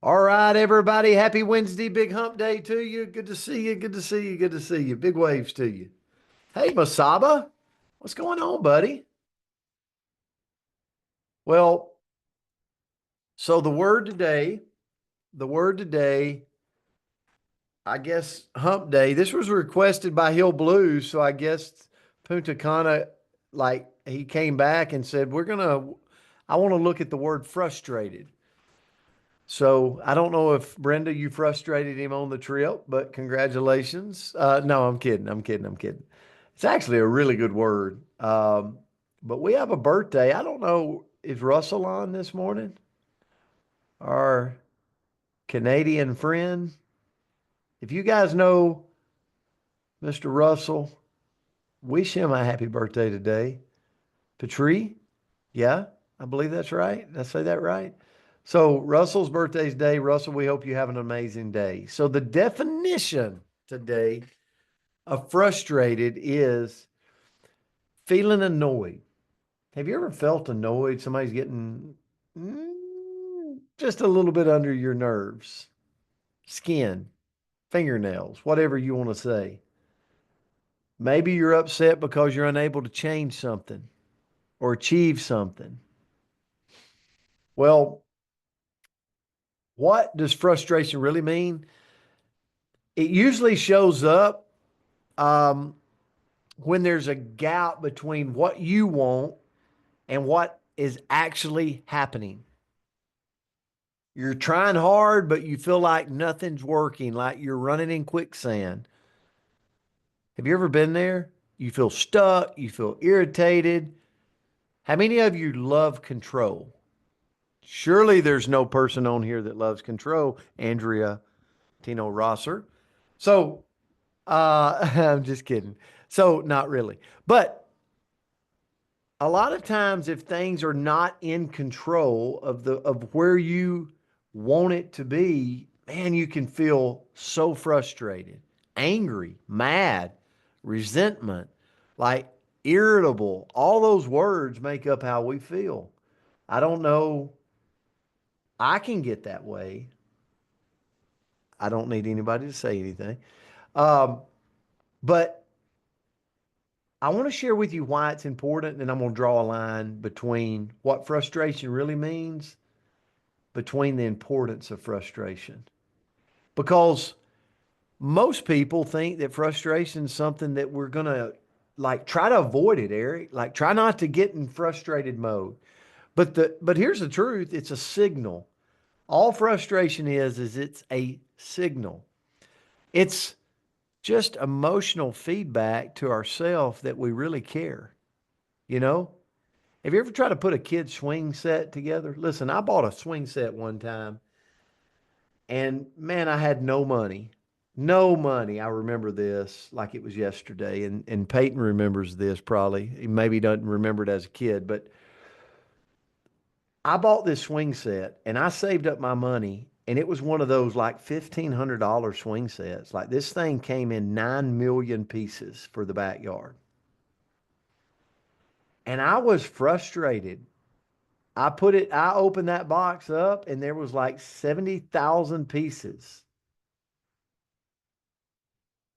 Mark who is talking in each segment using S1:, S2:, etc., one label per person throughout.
S1: All right, everybody. Happy Wednesday, big hump day to you. Good to see you. Good to see you. Good to see you. Big waves to you. Hey, Masaba, what's going on, buddy? Well, so the word today, I guess hump day. This was requested by Hill Blues, so I guess Punta Cana, like he came back and said, I want to look at the word frustrated. So I don't know if Brenda, you frustrated him on the trip, but congratulations. No, I'm kidding. I'm kidding. I'm kidding. It's actually a really good word. But we have a birthday. I don't know. Is Russell on this morning? Our Canadian friend. If you guys know Mr. Russell, wish him a happy birthday today. Patrie? Yeah, I believe that's right. Did I say that right? So Russell's birthday's day. Russell, we hope you have an amazing day. So the definition today of frustrated is feeling annoyed. Have you ever felt annoyed? Somebody's getting just a little bit under your nerves, skin, fingernails, whatever you want to say. Maybe you're upset because you're unable to change something or achieve something. Well, what does frustration really mean? It usually shows up um, when there's a gap between what you want and what is actually happening. You're trying hard, but you feel like nothing's working, like you're running in quicksand. Have you ever been there? You feel stuck, you feel irritated. How many of you love control? Surely there's no person on here that loves control, Andrea Tino Rosser. So, I'm just kidding. So, not really. But a lot of times if things are not in control of where you want it to be, man, you can feel so frustrated, angry, mad, resentment, like irritable. All those words make up how we feel. I don't know. I can get that way. I don't need anybody to say anything. Um, but I want to share with you why it's important, and I'm going to draw a line between what frustration really means, between the importance of frustration. Because most people think that frustration is something that we're going to like try to avoid it, Eric. Like try not to get in frustrated mode. But here's the truth, it's a signal. All frustration is it's a signal. It's just emotional feedback to ourselves that we really care, you know? Have you ever tried to put a kid's swing set together? Listen, I bought a swing set one time and man, I had no money. No money. I remember this like it was yesterday. And Peyton remembers this probably. He maybe doesn't remember it as a kid, but I bought this swing set and I saved up my money. And it was one of those like $1,500 swing sets. Like this thing came in 9 million pieces for the backyard. And I was frustrated. I opened that box up and there was like 70,000 pieces.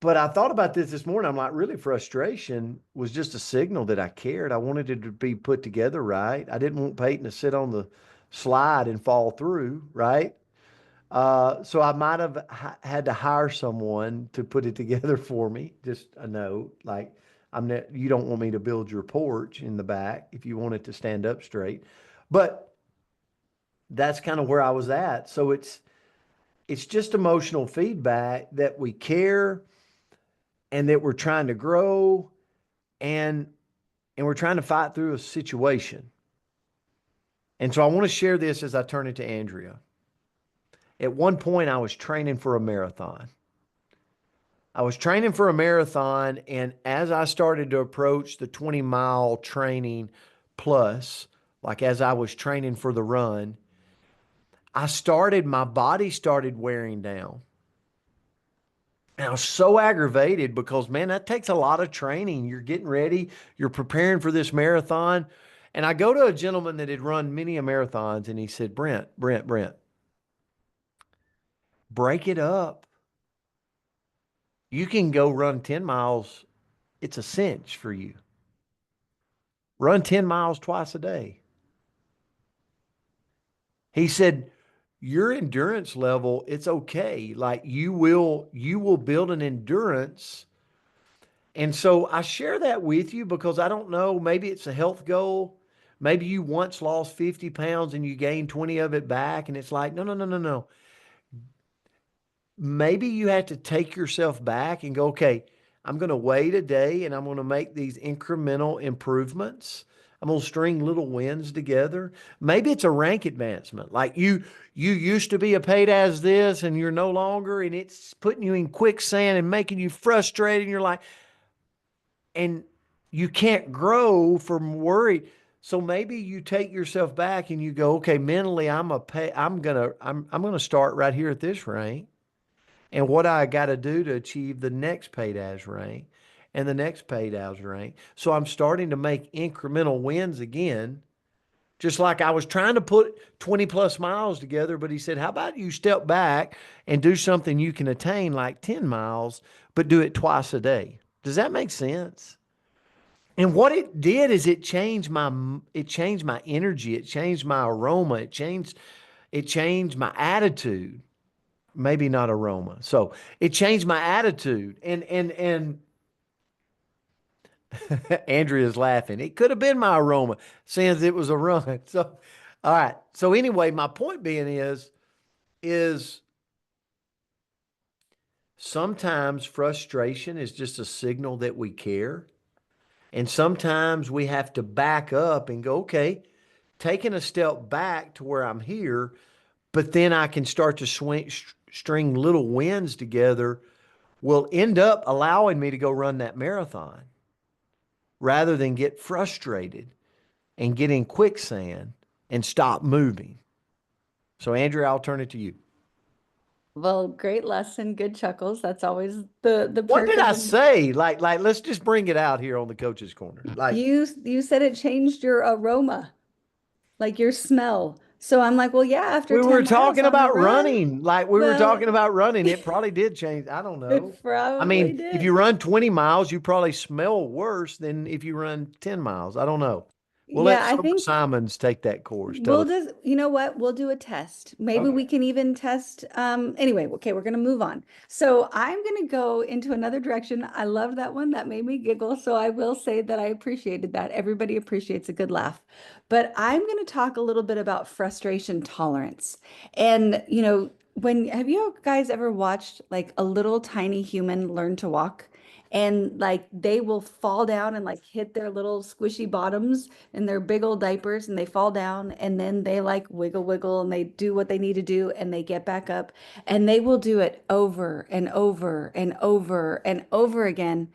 S1: But I thought about this morning. I'm like, really, frustration was just a signal that I cared. I wanted it to be put together right. I didn't want Peyton to sit on the slide and fall through, right? So I might have had to hire someone to put it together for me. Just a note, like you don't want me to build your porch in the back if you want it to stand up straight. But that's kind of where I was at. So it's just emotional feedback that we care and that we're trying to grow and we're trying to fight through a situation. And so I want to share this as I turn it to Andrea. At one point I was training for a marathon. I was training for a marathon, and as I started to approach the 20-mile training plus, like as I was training for the run, my body started wearing down. And I was so aggravated because, man, that takes a lot of training. You're getting ready, you're preparing for this marathon. And I go to a gentleman that had run many a marathons, and he said, Brent, Break it up. You can go run 10 miles. It's a cinch for you. Run 10 miles twice a day. He said, your endurance level, it's okay. Like you will build an endurance. And so I share that with you because I don't know, maybe it's a health goal. Maybe you once lost 50 pounds and you gained 20 of it back. And it's like, no, no, no, no, no. Maybe you have to take yourself back and go, okay, I'm going to wait a day and I'm going to make these incremental improvements. I'm going to string little wins together. Maybe it's a rank advancement. Like you used to be a paid as this and you're no longer, and it's putting you in quicksand and making you frustrated. And you're like, and you can't grow from worry. So maybe you take yourself back and you go, okay, mentally, I'm gonna start right here at this rank. And what I got to do to achieve the next paid as rank and the next paid as rank. So I'm starting to make incremental wins again, just like I was trying to put 20 plus miles together. But he said, how about you step back and do something you can attain like 10 miles, but do it twice a day? Does that make sense? And what it did is it changed my energy, it changed my aroma, it changed my attitude. Maybe not aroma. So it changed my attitude. And Andrea's laughing. It could have been my aroma since it was a run. So all right. So anyway, my point being is sometimes frustration is just a signal that we care. And sometimes we have to back up and go, okay, taking a step back to where I'm here, but then I can start to string little wins together will end up allowing me to go run that marathon rather than get frustrated and get in quicksand and stop moving. So, Andrea, I'll turn it to you.
S2: Well, great lesson, good chuckles. That's always the
S1: What
S2: perk
S1: did
S2: of
S1: I
S2: the
S1: say? Like, let's just bring it out here on the coach's corner. Like,
S2: you said it changed your aroma, like your smell. So I'm like, well, yeah, after
S1: we
S2: 10
S1: were
S2: miles
S1: talking
S2: on the
S1: about
S2: run,
S1: running. Like, we were
S2: well,
S1: talking about running. It probably did change. I don't know.
S2: it
S1: I
S2: probably
S1: mean, if you
S2: did.
S1: run 20 miles, you probably smell worse than if you run 10 miles. I don't know. We'll let
S2: Yeah, I
S1: Sober
S2: think
S1: Simons take that course. Tell
S2: we'll
S1: us.
S2: just, you know what? We'll do a test. Maybe
S1: Okay.
S2: we can even test. Anyway, okay, we're going to move on. So I'm going to go into another direction. I love that one. That made me giggle. So I will say that I appreciated that. Everybody appreciates a good laugh. But I'm going to talk a little bit about frustration tolerance. And, when have you guys ever watched like a little tiny human learn to walk? And like they will fall down and like hit their little squishy bottoms in their big old diapers and they fall down and then they like wiggle wiggle and they do what they need to do and they get back up and they will do it over and over and over and over again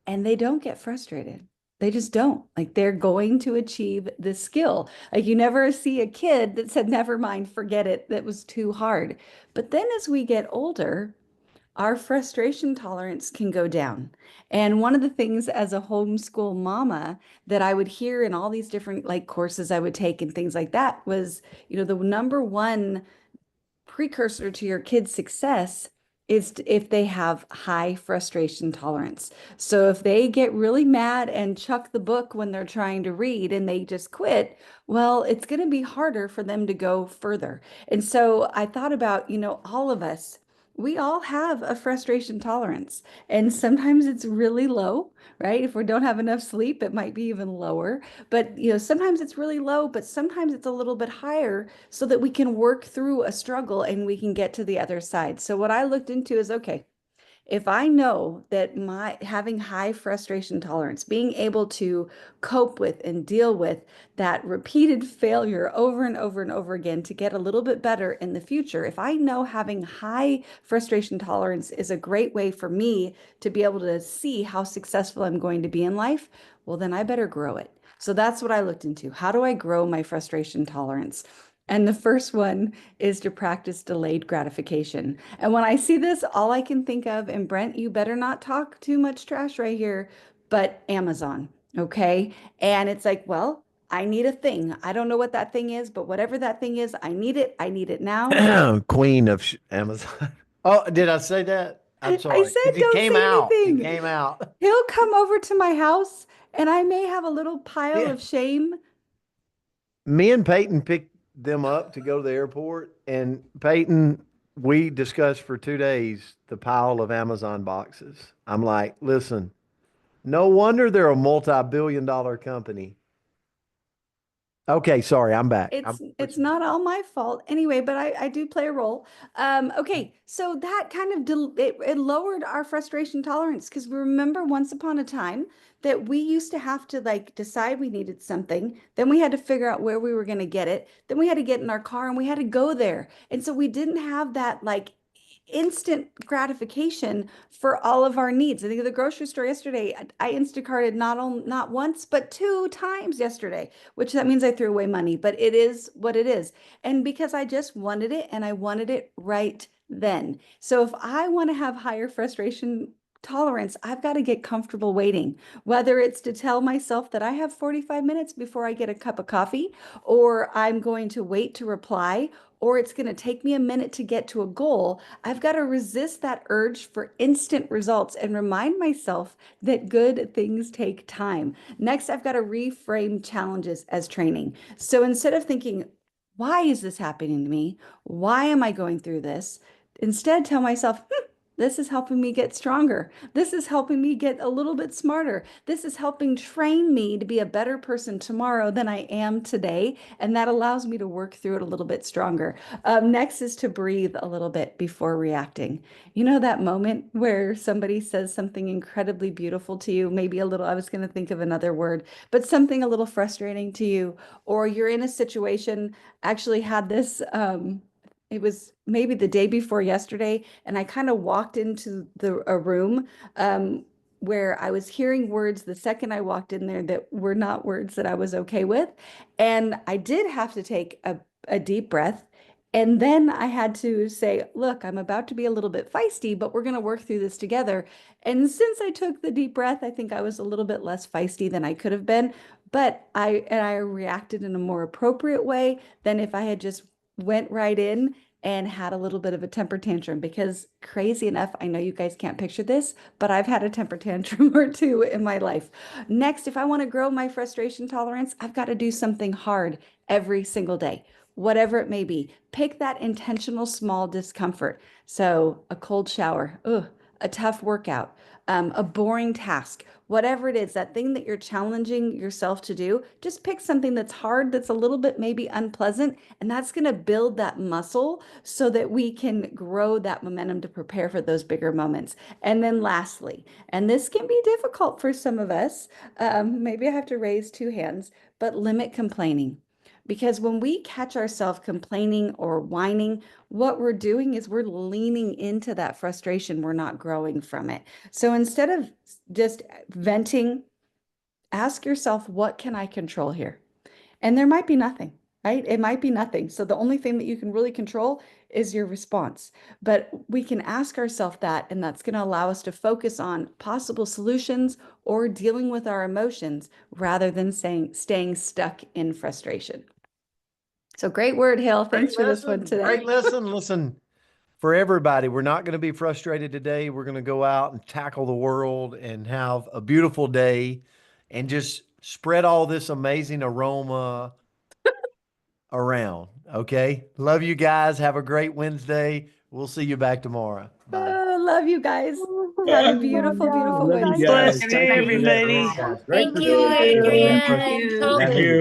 S2: and they don't get frustrated. They just don't. Like they're going to achieve this skill. Like you never see a kid that said, never mind, forget it. That was too hard. But then as we get older, our frustration tolerance can go down. And one of the things as a homeschool mama that I would hear in all these different like courses I would take and things like that was, the number one precursor to your kids' success is if they have high frustration tolerance. So if they get really mad and chuck the book when they're trying to read and they just quit, well, it's going to be harder for them to go further. And so I thought about, all of us, we all have a frustration tolerance. And sometimes it's really low, right? If we don't have enough sleep, it might be even lower. But, sometimes it's really low, but sometimes it's a little bit higher so that we can work through a struggle and we can get to the other side. So what I looked into is okay, if I know that my having high frustration tolerance, being able to cope with and deal with that repeated failure over and over and over again to get a little bit better in the future, if I know having high frustration tolerance is a great way for me to be able to see how successful I'm going to be in life, well, then I better grow it. So that's what I looked into. How do I grow my frustration tolerance? And the first one is to practice delayed gratification. And when I see this, all I can think of, and Brent, you better not talk too much trash right here, but Amazon. Okay. And it's like, well, I need a thing. I don't know what that thing is, but whatever that thing is, I need it. I need it now.
S1: Queen of Amazon. Oh, did I say that? I'm
S2: I
S1: sorry.
S2: said,
S1: 'Cause it
S2: don't
S1: came
S2: say
S1: out. It
S2: anything.
S1: came out.
S2: He'll come over to my house and I may have a little pile
S1: Yeah.
S2: of shame.
S1: Me and Peyton picked them up to go to the airport, and Peyton, we discussed for 2 days the pile of Amazon boxes. I'm like, listen, no wonder they're a multi-billion-dollar company. Okay, sorry, I'm back.
S2: It's not all my fault anyway, but I do play a role. Okay, so that kind of it lowered our frustration tolerance because we remember once upon a time that we used to have to like decide we needed something, then we had to figure out where we were going to get it, then we had to get in our car and we had to go there, and so we didn't have that like instant gratification for all of our needs. I think at the grocery store yesterday, I Instacarted not once, but 2 times yesterday, which that means I threw away money, but it is what it is. And because I just wanted it and I wanted it right then. So if I want to have higher frustration tolerance, I've got to get comfortable waiting, whether it's to tell myself that I have 45 minutes before I get a cup of coffee, or I'm going to wait to reply, or it's going to take me a minute to get to a goal. I've got to resist that urge for instant results and remind myself that good things take time. Next, I've got to reframe challenges as training. So instead of thinking, why is this happening to me? Why am I going through this? Instead, tell myself, this is helping me get stronger. This is helping me get a little bit smarter. This is helping train me to be a better person tomorrow than I am today. And that allows me to work through it a little bit stronger. Next is to breathe a little bit before reacting. You know, that moment where somebody says something incredibly beautiful to you, maybe a little, I was going to think of another word, but something a little frustrating to you, or you're in a situation, actually had this, it was maybe the day before yesterday, and I kind of walked into a room where I was hearing words the second I walked in there that were not words that I was okay with. And I did have to take a deep breath. And then I had to say, look, I'm about to be a little bit feisty, but we're going to work through this together. And since I took the deep breath, I think I was a little bit less feisty than I could have been. But I reacted in a more appropriate way than if I had just went right in and had a little bit of a temper tantrum, because crazy enough, I know you guys can't picture this, but I've had a temper tantrum or two in my life. Next, if I want to grow my frustration tolerance, I've got to do something hard every single day, whatever it may be. Pick that intentional small discomfort. So a cold shower, a tough workout, a boring task, whatever it is, that thing that you're challenging yourself to do, just pick something that's hard, that's a little bit maybe unpleasant, and that's going to build that muscle so that we can grow that momentum to prepare for those bigger moments. And then lastly, and this can be difficult for some of us, maybe I have to raise 2 hands, but limit complaining. Because when we catch ourselves complaining or whining, what we're doing is we're leaning into that frustration. We're not growing from it. So instead of just venting, ask yourself, what can I control here? And there might be nothing, right? It might be nothing. So the only thing that you can really control is your response. But we can ask ourselves that, and that's going to allow us to focus on possible solutions or dealing with our emotions rather than staying stuck in frustration. So great word, Hill. Thanks for this one today.
S1: Great lesson. Listen, for everybody, we're not going to be frustrated today. We're going to go out and tackle the world and have a beautiful day and just spread all this amazing aroma around. Okay. Love you guys. Have a great Wednesday. We'll see you back tomorrow. Bye.
S2: Oh, love you guys. Have a beautiful, beautiful
S1: Love you
S2: Wednesday.
S1: guys.
S3: Bless you,
S1: Thank you for that,
S3: everybody.
S1: guys. Great
S4: Thank you,
S1: participation.
S4: Adrian.
S2: Thank you.
S4: Hope
S1: Thank you.